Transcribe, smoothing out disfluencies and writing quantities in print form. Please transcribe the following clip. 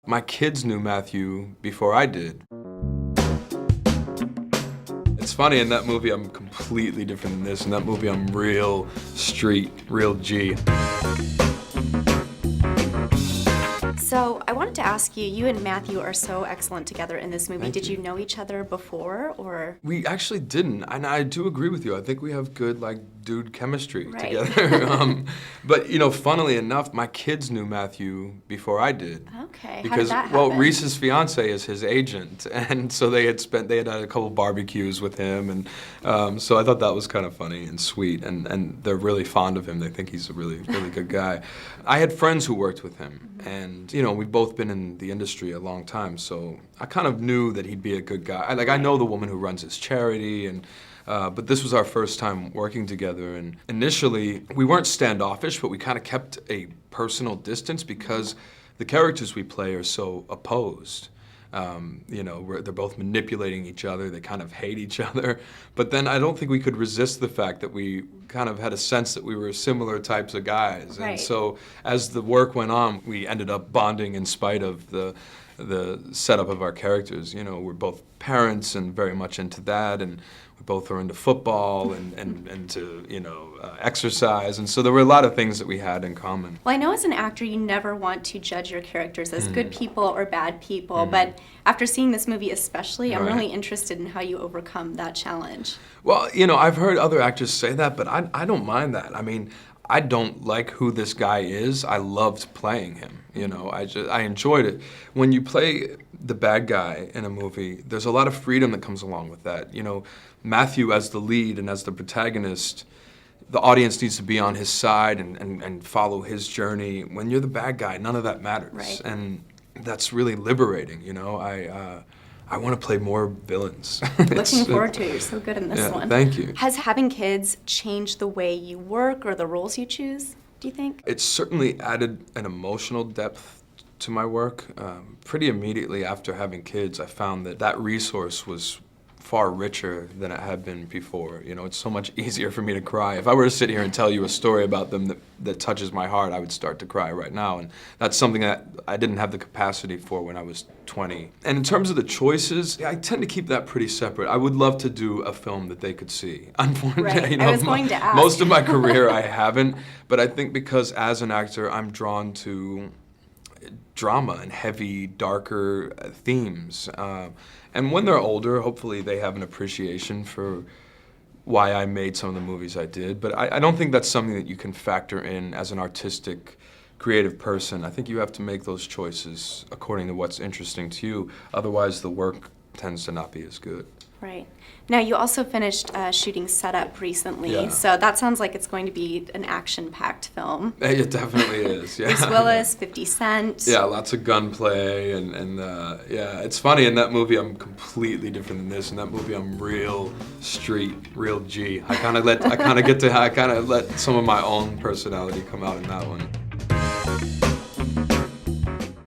My kids knew Matthew before I did. It's funny, in that movie I'm completely different than this. In that movie I'm real street, real G. So I wanted to ask you, you and Matthew are so excellent together in this movie. Thank Did you. you know each other before, or? We actually didn't, and I do agree with you. I think we have good, dude chemistry Right. together. But, funnily enough, my kids knew Matthew before I did. Okay, how did Because, that well, happen? Reese's fiancé is his agent, and so they had had a couple barbecues with him, and so I thought that was kind of funny and sweet, and they're really fond of him. They think he's a really, really good guy. I had friends who worked with him, and, we've both been in the industry a long time, so I kind of knew that he'd be a good guy. I know the woman who runs his charity, and but this was our first time working together, and initially we weren't standoffish, but we kind of kept a personal distance because the characters we play are so opposed. They're both manipulating each other, they kind of hate each other, but then I don't think we could resist the fact that we kind of had a sense that we were similar types of guys. Right. And so as the work went on, we ended up bonding in spite of the setup of our characters. We're both parents and very much into that, and we both are into football and into, exercise, and so there were a lot of things that we had in common. Well, I know as an actor you never want to judge your characters as good people or bad people, but after seeing this movie especially, I'm Right. really interested in how you overcome that challenge. Well, I've heard other actors say that, but I don't mind that. I mean, I don't like who this guy is. I loved playing him. I enjoyed it. When you play the bad guy in a movie, there's a lot of freedom that comes along with that. Matthew as the lead and as the protagonist, the audience needs to be on his side and follow his journey. When you're the bad guy, none of that matters. Right. And that's really liberating, I want to play more villains. Looking forward to it. You're so good in this Yeah, one. thank you. Has having kids changed the way you work or the roles you choose, do you think? It certainly added an emotional depth to my work. Pretty immediately after having kids, I found that resource was far richer than it had been before. It's so much easier for me to cry. If I were to sit here and tell you a story about them that touches my heart, I would start to cry right now. And that's something that I didn't have the capacity for when I was 20. And in terms of the choices, I tend to keep that pretty separate. I would love to do a film that they could see. Unfortunately, Right. I was going to ask. Most of my career I haven't, but I think because as an actor, I'm drawn to drama and heavy, darker themes. And when they're older, hopefully they have an appreciation for why I made some of the movies I did. But I don't think that's something that you can factor in as an artistic, creative person. I think you have to make those choices according to what's interesting to you. Otherwise, the work tends to not be as good. Right. Now, you also finished shooting Setup recently, Yeah. so that sounds like it's going to be an action-packed film. It definitely is, yeah. Reese Willis, 50 Cent. Yeah, lots of gunplay, and yeah, it's funny, in that movie I'm completely different than this. In that movie I'm real street, real G. I kind of let some of my own personality come out in that one.